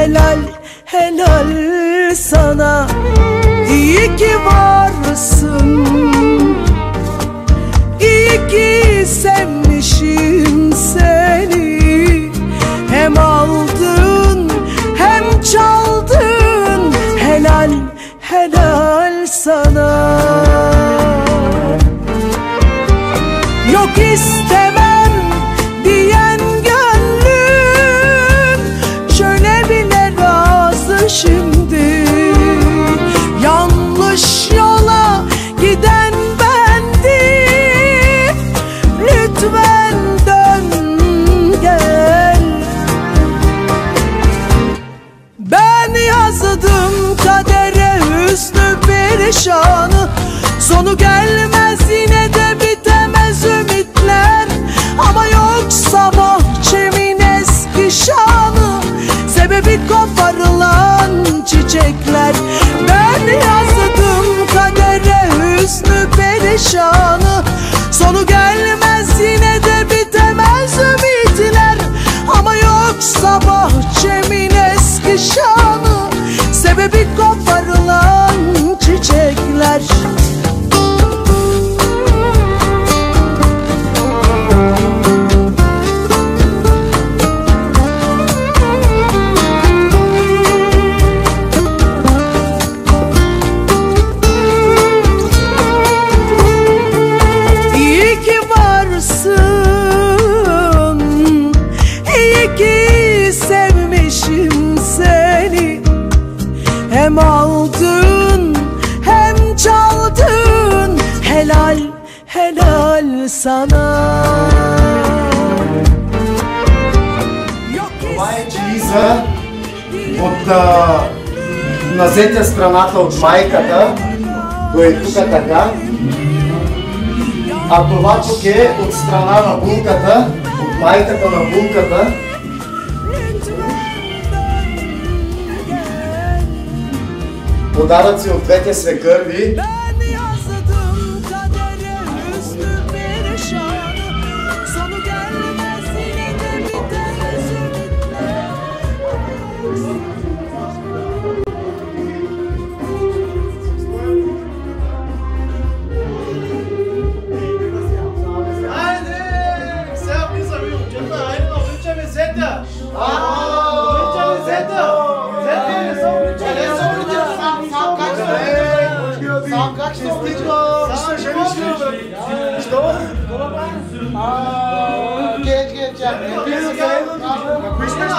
helal helal sana. İyi ki varsın, iyi ki sevmişim seni. Hem aldın hem çaldın, helal helal sana. Yok istemem diyen gönlüm şöyle bile razı şimdi. Yanlış yola giden bendim, lütfen dön gel. Ben yazdım kadere hüsnü perişanı, sonu gelmez yine de bitemez ümitler. Ama yoksa bahçemin eski şanı, sebebi koparılan çiçekler. Ben yazdım kadere hüsnü perişanı, sonu gelmez yine de bitemez ümitler. Ama yoksa bahçemin eski şanı, sebebi koparılan çiçekler. İyi ki varsın, iyi ki sevmişim seni. Hem aldın hem çaldın, helal helal sana. Това е чииза от назете страната от майката, го е тук така. А това тук е от страна на булката, от майката на булката. Подаръци от двете свекърви. Как ще стигна? Що? Геч, чакай. Ако искаш да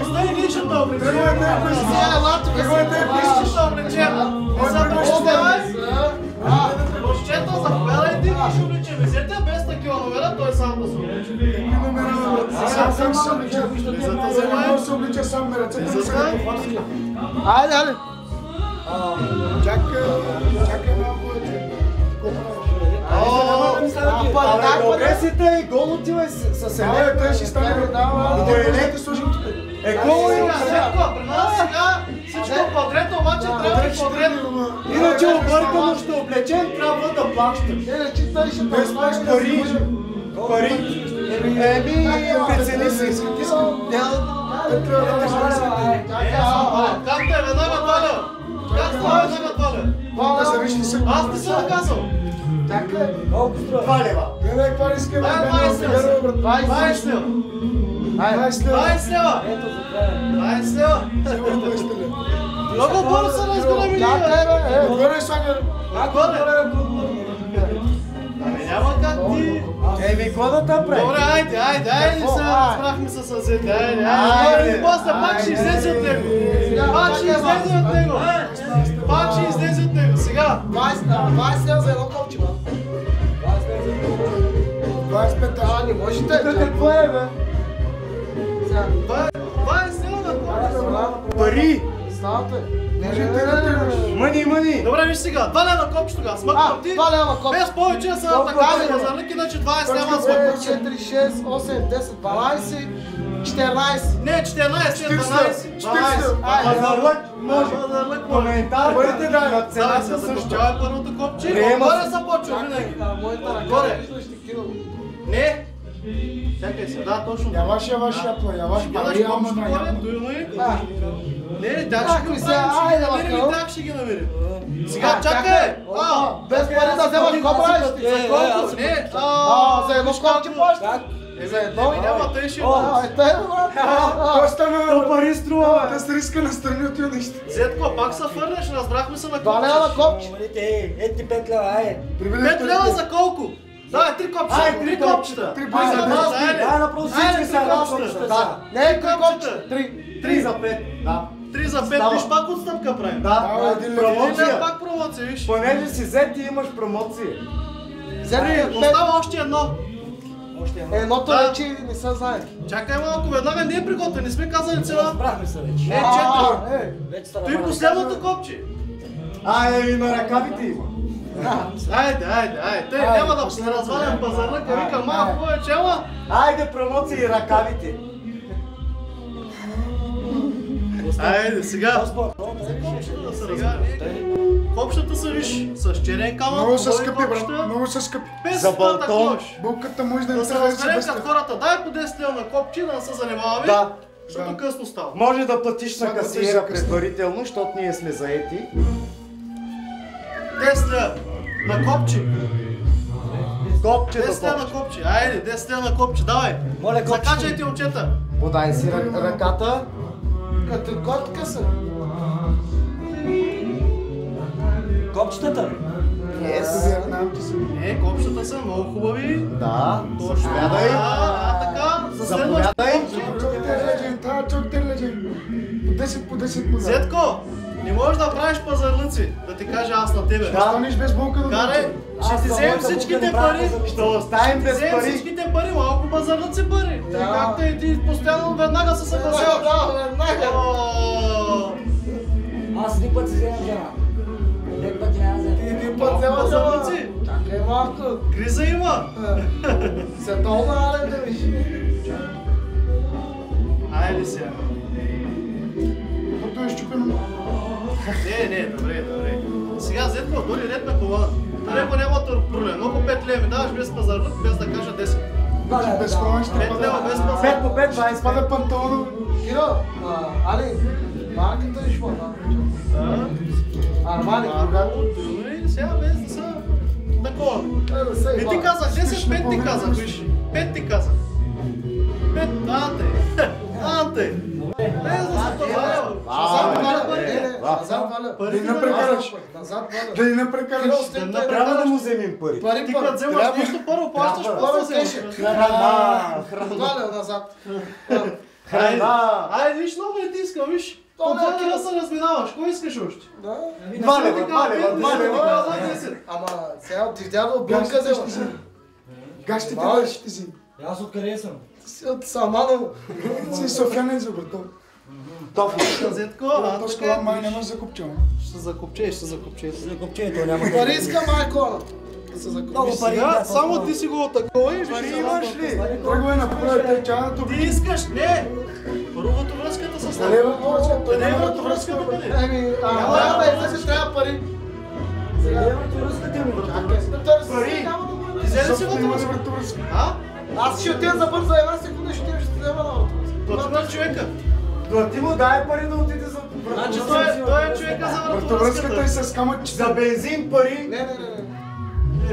стой личното облечение. Ела тук личното облечение. Момчето, заповядайте и ще облече. Везете без такива номера, той сам да се облече. Сам се облича. За да се облича сам на ръцете. Айде, айде. Чакай малко. Добре си тъй, гол отивай със себе. Той ще стане. Не, слушай тук. Гол има Светко, при нас сега всичко подред, обаче трябва да подред. Иначе объркано ще облечем, трябва да плащам. Иначе той ще Без плаща Пари. Прецени си. Как те веднага Толя? Как става веднага Толя? Аз не съм казал. Чакай. 2 лева. Гледай каква риска. 20 лева. 20 лева. 20 лева. 20 лева. Много бързо се разбираме ли? Отгоре е Саня. Ами няма как ти... Какво да те прави? Добре, айде, сега разбрахме се с Зете, айде. После пак ще излезе от него. Пак ще излезе от него. Сега. 20 лева за едно копче, ба. 25 Не можете. Какво е, бе? 20 лева на копче. Пари! Ставате. Мъни! Добре, виж сега, 2 лева на копче тогава. Смъквам ти. 2 лева на копче. Без повече са атакували пазарлик, иначе 20 лева смъквам. 4, 6, 8, 10, 12, 14. Не, 14, 12. Пазарлък може. Коментар. Бъдете да цена се също. закопчава първото копче. Приема Отгоре се. започва винаги. Моята ръка Горе. ще кило. Не, Чакай се, да, точно. Яваш ятла, яваш пари, ама на ятла. Не, тях ще ги намерим и тях ще ги намерим. Сега чакай! Без пари да вземаш, какво правиш ти? Не, За едно копче плащаш? за едно? Няма, тъй ще Коста на пари струва, да се риска настрани от тия неща. Зетко, пак се фърнеш, разбрахме се на Това колко. няма на копче. Ети 5 лева, ай. 5 лева за колко? Дай, 3 копчета. Ай, 3 копчета. Три бърза, Да, направо всички са на копчета. Не, 3 копчета. 3 за 5. Да. 3 за 5, виж пак отстъпка правим. Да, един промоция. Пак промоция, виж. Понеже си взет и имаш промоция. Остава още едно. Едното Да. вече не се знае. Чакай малко, веднага не е приготвен, не сме казали цена. Разбрахме се вече. Не, 4. Вече става Той последното копче. И на ръкавите има. Айде. Те няма да се развалям пазарлъка, вика малко повече, ама. Айде промоция и ръкавите. Айде, сега. Копчета са, виж, с черен камък, Много са хубави скъпи, брат, копчета, много са скъпи. без За пата балтон. кош. Булката може да Да не се трябва да се разберем без като хората, дай по 10 лева на копче, да не се занимаваме, Да. защото късно става. Може да платиш на Само да касиера се късне. предварително, защото ние сме заети. 10 лева на копче. Копче 10 лева да на копче. Айде, 10 лева на копче, давай. Моля, копче. Закачайте очета. Подай си ръката. Като котка са. Копчетата. Не, копчета са много хубави. Да. Точно. Заповядай. Така, за следващото Заповядай. копче. Чок терлежен. По 10 му да. Зетко, не можеш да правиш пазарлъци, да ти кажа аз на тебе. Станеш без булка да Карай, ще ти вземем всичките пари. Ще оставим без Вземем пари. всичките пари, малко пазарлъци пари. Тъй както и ти постоянно веднага се съгласяваш. О, Аз един път си вземам жена. Един път няма да вземам. Един път взема пазарлъци. Чакай малко. Криза има. Световна арен да виж. Айде сега.Ното е щупено. Не, добре. Сега Зетко, дори ред на колана. Трябва няма проблем. Много 5 лева ми даваш без пазарлък, без да кажа 10. Без колан ще 5 лева без 5 пазарлък. по 5, 20 пада панталона. Киро, Али, марката ли шмо? Армани, когато? Добре, сега без да са такова. Не ти казах 10, 5 ти казах, виж. 5 ти казах. 5, Анте. Без да се товарява. Назад валя. Да ни напрекараш. Назад валя. Да ни напрекараш. Трябва да му вземем пари. Пари, Ти като вземаш нещо първо, плащаш, после Първо вземаш. кеше. Храна. Валя назад. Храна. Айде, виж, много не ти искам, виж. По 2 лева се разминаваш, кой искаш още? Да. 2 лева, 2 лева. Ама сега от дивдява обилка вземаш. Гащите да ще си. Аз откъде съм? Си от Саманово. Си софиянен за брато. Тофи. Газетко, Този колан май нямаш за купчава. ще закопчеш. За копчето няма. Пари иска майко. Се закупиш. Много пари. Сега, да, само ти си го такова и Пари ще имаш ли? Тръгвай на първата чаната. Ти искаш, не! Първото връзката с теб. Лева повече. Къде е връзката връзката, къде? Еми, ама да се трябва пари. Пари! Ти взели си Има връзка? вратовръзка. А? Аз ще отида за бързо една секунда, ще отида, ще взема на автобус. Плати на човека. Плати му, дай пари да отиде за Значи той е човека за Вратовръзката и вратовръзката. с камъче. За бензин пари. Не.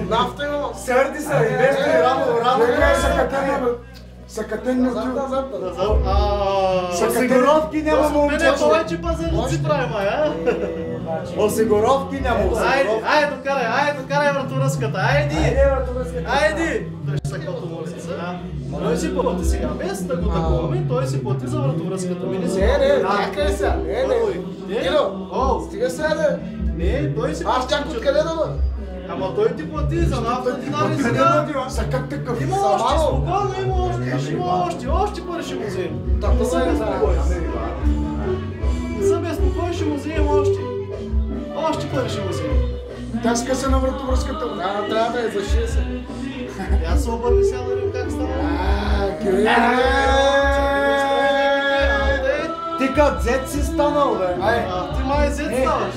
Нафта има. Сърди се, и без той рано. Чекай, сакатен, бе. Сакатен не отива. Назад. Осигуровки няма момче. Мене повече пазарлици прави, май, а? Осигуровки няма. Айде, докарай вратовръзката, айди! Той ще са като молица. Той си плати сега, без да го таковаме, той си плати за вратовръзката. Не, чакай сега. Не. Киро, стига сега да. Не, той си плати. Аз чак откъде да бъда? Ама той ти плати за нафта, динари Къде сега. отива? Сакат такъв. Има още, спокойно има още пари ще му вземем. Така Не са се безпокойни. Не са безпокойни, ще му вземем още. Още пари ще му вземем. Тя скъса на вратовръзката. Трябва да е за 60. Я се обърни сега да видим как става. Ти като зет си станал, бе. Ти май зет ставаш.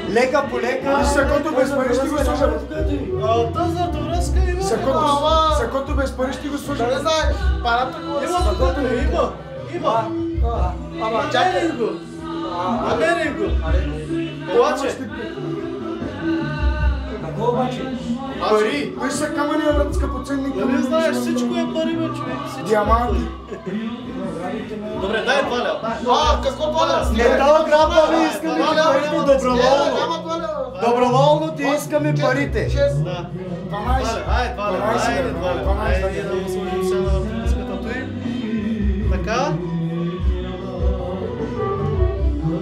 Лека по лека. Виж се, който без пари ще го служа. Тази вратовръзка връзка има. Сакото без пари ще го служи. Да не знаеш, парата го Има сакото, има. Ама чакай. Намерих го. Обаче. Какво обаче? Пари! Виж са камъния, брат, скъпоценни камъни. Нали знаеш, всичко е пари, бе, човек. Диаманти. Добре, дай 2 лева. Какво пада? Не дава грабна, ви искаме парите доброволно. Доброволно ти искаме парите. 6. Да. 12. Айде, 2 лева. Айде, 2 лева. Айде, да го сложим сега на върховската той. Така.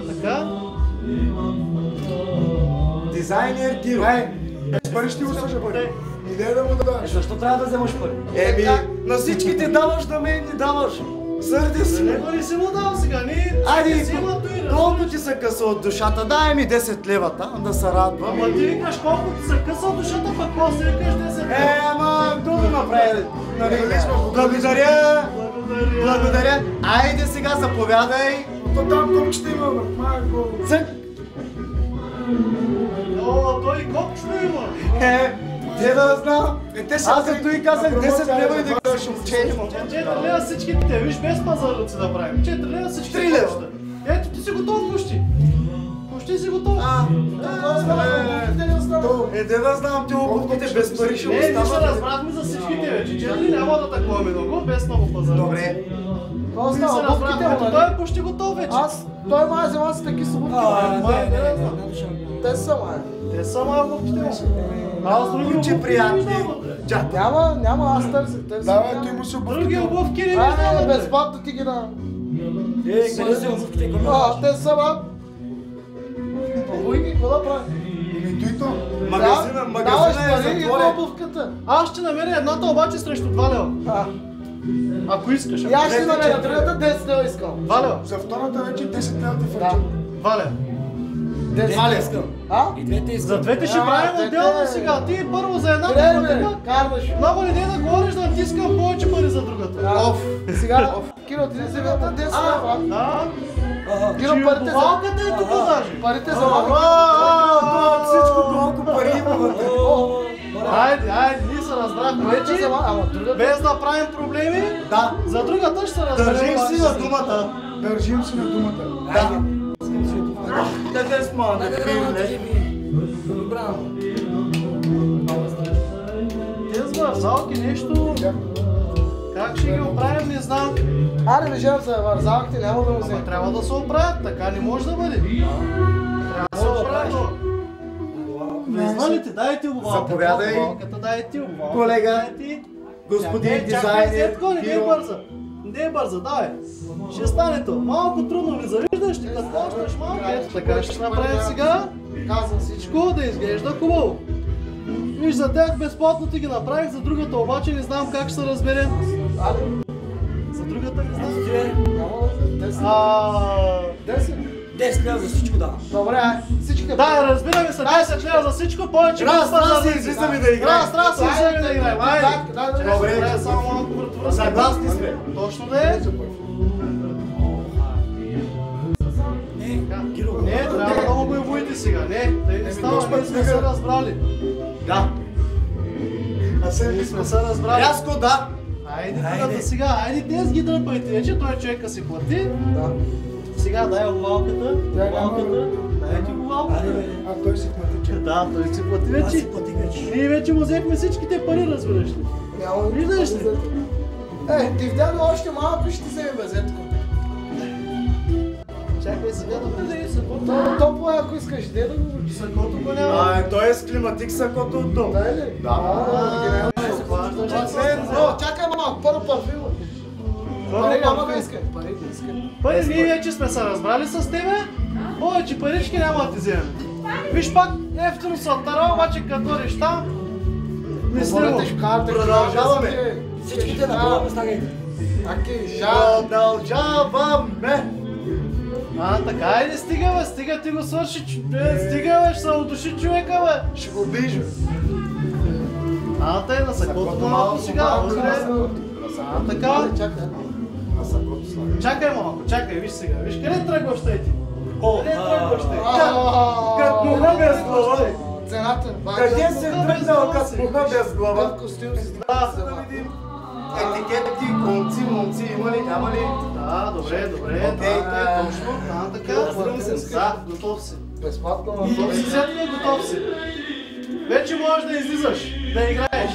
Така. Дизайнер Киро. Без пари ще го служа пари. Идея да му дадаш. Защо трябва да вземаш пари? Еми, на всичките даваш, на мен не даваш. Сърди За се. него не си му дал сега, ние Айде, си има той. колко ти се къса от душата? Дай ми 10 лева там да се радвам. Ама ти викаш колко ти се къса от душата, пък после викаш 10 лева. Ама, друго направи. Благодаря. Благодаря. Айде сега, заповядай. То там комчета има, брат. Майко. Цък. О, той колко ще има? Те да знам. Те са Аз зато и казах 10 лева и да кажеш обучение. 4 лева всичките те, виж без пазарлици да правим. 4 лева всичките 3 лева. кошта. Ето ти си готов почти. Почти си готов. Де да знам, ти обувките без пари ще Не, ние се останат. разбрахме за всичките вече. 4 няма да таковаме много, без много пазарлици. Добре. Ние се разбрахме, ето той е почти готов вече. Той май взема си таки събутки. Те са май. Те са малко обувките му. Аз други Учи обувки приятни. не виждам, бе. Няма, аз търся. Давай, той му се Други обувки. обувки не виждам, бе. Безплатно ти ги дам. Къде са обувките? Те са ба. Обуй ги, какво да правим? Ами той то. Магазина Даваш е пари и затворен. обувката. Аз ще намеря едната обаче срещу 2 лева. Ако искаш. И аз ще намеря другата 10 лева искам. 2 лева. За втората вече 10 лева ти фърчат. 2 лева. 10 лева искам. И двете искам. За двете ще правим отделно сега. Ти първо за едната, Време, карваш. много ли не да говориш да натискам повече пари за другата. Сега, Киро, ти не си взема 10 лева. Да. Киро, парите за... Обувалката е тук даже. Парите за малко. Всичко колко пари има вътре. Айде, ние се разбрахме Парите вече. за малко. Ама другата... Без да правим проблеми. Да. За другата ще се разберем. Държим си на думата. Държим си на думата. Да. Къде сме, не пиле? Браво. Тези вързалки нещо... Как ще ги оправим, не знам. Аре, виждам за вързалките, няма да му Ама взема. трябва да се оправят, така не може да бъде. Трябва да се оправят. Признали ти, дайте обувалката. Заповядай. Обувалката дайте, обувалката. Колега. дайте. Господин Чакай, дизайнер. Сетко, не е бърза. Не е бърза, давай. Ще стане то. Малко трудно ли завиждаш, ще като почнеш малко. Ето така ще направим сега. Казвам всичко. Всичко да изглежда хубаво. Виж, за тях безплатно ти ги направих, за другата обаче не знам как ще се разберем. За другата не знам. А, 10 лева за всичко да. Добре, всичките... Да, разбираме се, 10 лева за всичко, повече Раз, излизаме да играем. Раз, излизаме да играем. Айде. Добре. Трябва само малко вратовръзка. Съгласни сме. Точно да е. Не, трябва да му го боите сега. Не, тъй не става, ние сме се разбрали. Да. Ние сме се разбрали. Рязко да. Айде, другата сега, айде тези ги дръпайте вече, той човека си плати. Да. Сега дай обувалката, дай ти обувалката. А той си плати. Да, той си плати вече. Ние вече му взехме всичките пари, разбираш ли. Виждаш ли? Ти вдяно още малко ще ти вземе безетко. Чакай сега да бъде сакото. Топло е, ако искаш, де да го учи. Сакото го няма. Той е с климатик сакото от дом. Да е ли? Чакай малко, първо парфюма. Пари няма да иска. Пари да иска. Пари, ние вече сме се разбрали с тебе. Повече парички няма да ти вземем. Виж пак, ефтино са оттара, обаче като реш там, не снимам. Продължаваме. Всичките на това поставяйте. Аки, Продължаваме. Така и не стига, бе, стига ти го свърши, стига, бе, ще се удуши човека, бе. Ще го обижа. Тъй на сакото малко сега, така. Чакай малко, чакай, виж сега, виж къде тръгваш тъй ти? Къде тръгваш тъй? Като много слова. цената. Къде си тръгнал като пуха без глава? Костюм си Да, за да видим. Етикети, конци, момци, има ли, няма ли? Да, добре, добре. Окей. Да, точно. Да, така. Да, готов си. безплатно. Готов си, Светло, готов си. Вече можеш да излизаш, да играеш.